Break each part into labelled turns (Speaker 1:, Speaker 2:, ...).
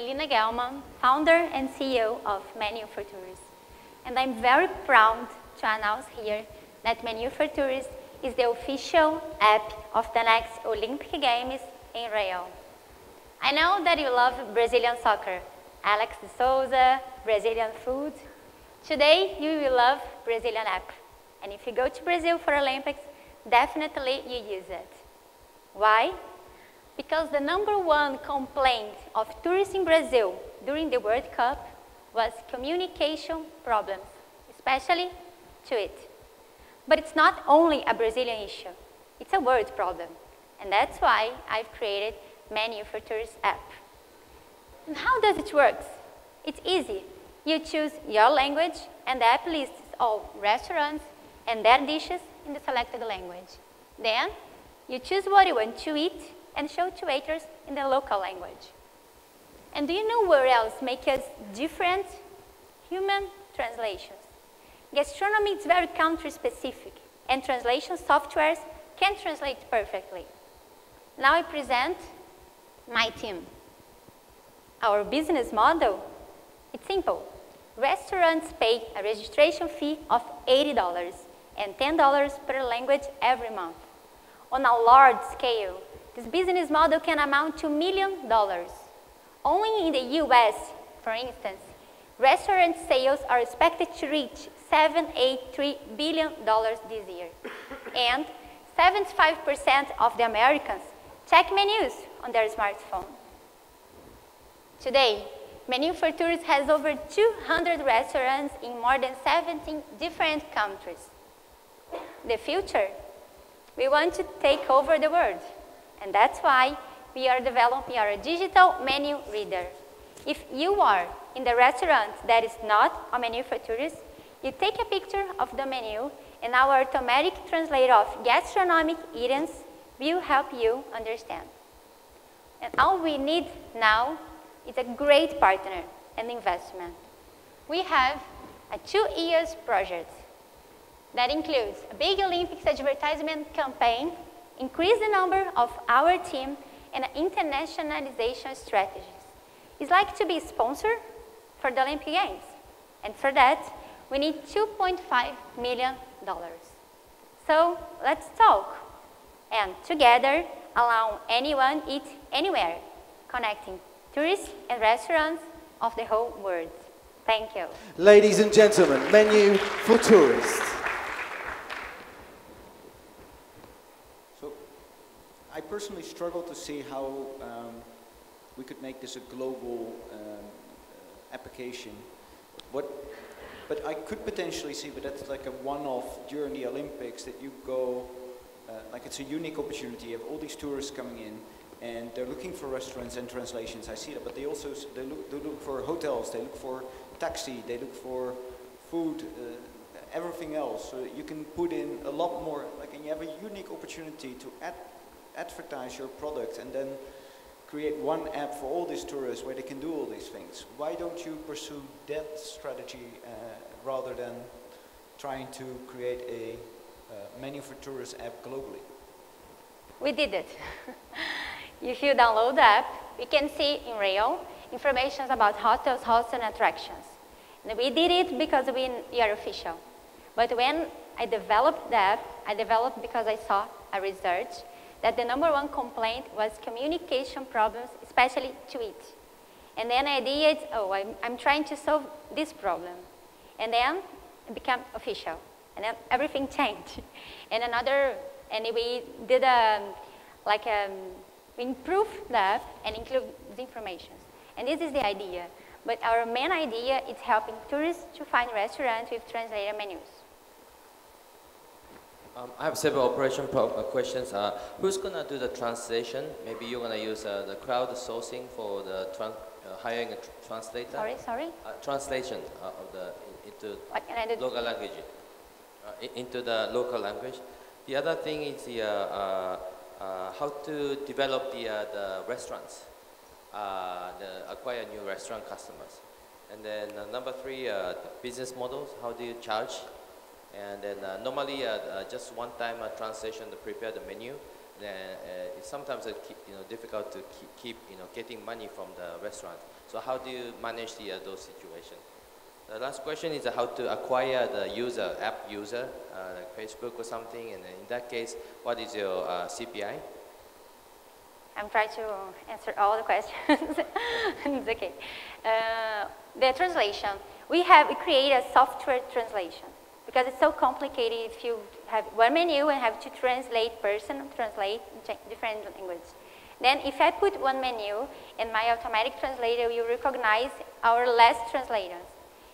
Speaker 1: Melina Guelman, founder and CEO of Menu for Tourists. And I'm very proud to announce here that Menu for Tourists is the official app of the next Olympic Games in Rio. I know that you love Brazilian soccer, Alex de Souza, Brazilian food. Today, you will love Brazilian app. And if you go to Brazil for Olympics, definitely you use it. Why? Because the #1 complaint of tourists in Brazil during the World Cup was communication problems, especially to it. But it's not only a Brazilian issue, it's a world problem. And that's why I've created Menu for Tourists app. And how does it work? It's easy. You choose your language and the app lists all restaurants and their dishes in the selected language. Then, you choose what you want to eat and show to waiters in the local language. And do you know where else makes us different? Human translations. Gastronomy is very country-specific, and translation softwares can translate perfectly. Now I present my team. Our business model, it's simple. Restaurants pay a registration fee of $80 and $10 per language every month. On a large scale, this business model can amount to $1 million. Only in the US, for instance, restaurant sales are expected to reach $783 billion this year. And 75% of the Americans check menus on their smartphone. Today, Menu for Tourists has over 200 restaurants in more than 17 different countries. The future, we want to take over the world. And that's why we are developing our digital menu reader. If you are in the restaurant that is not a Menu for Tourists, you take a picture of the menu and our automatic translator of gastronomic items will help you understand. And all we need now is a great partner and investment. We have a 2-year project that includes a big Olympics advertisement campaign, increase the number of our team, and internationalization strategies. It's like to be sponsored for the Olympic Games. And for that, we need $2.5 million. So let's talk. And together, allow anyone eat anywhere, connecting tourists and restaurants of the whole world. Thank you.
Speaker 2: Ladies and gentlemen, Menu for Tourists.
Speaker 3: I personally struggle to see how we could make this a global application. But I could potentially see, but that's like a one-off during the Olympics, that you go, like it's a unique opportunity. You have all these tourists coming in, and they're looking for restaurants and translations. I see that, but they also they look for hotels, they look for taxi, they look for food, everything else. So you can put in a lot more, and you have a unique opportunity to advertise your product and then create one app for all these tourists where they can do all these things. Why don't you pursue that strategy rather than trying to create a Menu for Tourists app globally?
Speaker 1: We did it. If you download the app, you can see in Rio information about hotels, hosts, and attractions. And we did it because we are official. But when I developed the app, I developed because I saw a research that the #1 complaint was communication problems, especially to eat. And then the idea is, I'm trying to solve this problem. And then it became official. And then everything changed. And we did we improved the app and include the information. And this is the idea. But our main idea is helping tourists to find restaurants with translated menus.
Speaker 4: I have several operation questions. Who's going to do the translation? Maybe you're going to use the crowdsourcing for the hiring a translator?
Speaker 1: Sorry?
Speaker 4: Translation of into
Speaker 1: what can I do?
Speaker 4: Local language. Into the local language. The other thing is how to develop the restaurants, acquire new restaurant customers. And then #3, the business models. How do you charge? And then normally just one-time translation to prepare the menu. then it's sometimes difficult to keep getting money from the restaurant. So how do you manage those situations? The last question is how to acquire the app user, like Facebook or something, and in that case, what is your CPI?
Speaker 1: I'm trying to answer all the questions. It's okay. The translation. We create a software translation because it's so complicated if you have one menu and have to translate different language. Then if I put one menu and my automatic translator will recognize our last translators.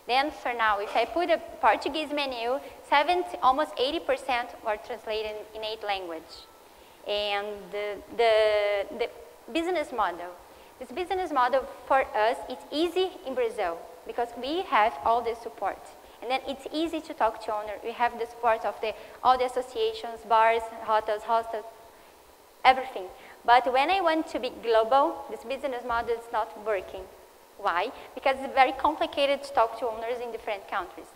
Speaker 1: Then for now, if I put a Portuguese menu, almost 80% are translated in 8 languages. And the business model. This business model for us, it's easy in Brazil because we have all the support. And then it's easy to talk to owner. We have the support of all the associations, bars, hotels, hostels, everything. But when I want to be global, this business model is not working. Why? Because it's very complicated to talk to owners in different countries.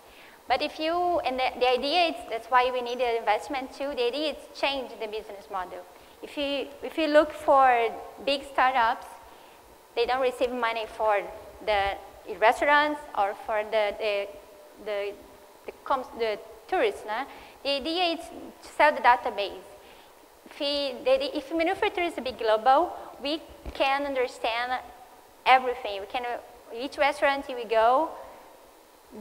Speaker 1: But if you, and the idea is, that's why we need an investment too, the idea is change the business model. If you look for big startups, they don't receive money for the restaurants or for the tourists. No? The idea is to sell the database. If manufacturing is a big global, we can understand everything. We can, each restaurant we go,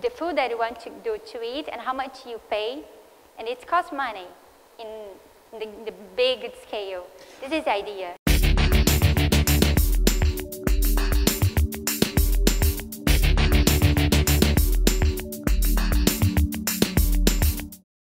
Speaker 1: the food that you want to eat and how much you pay, and it costs money in the big scale. This is the idea.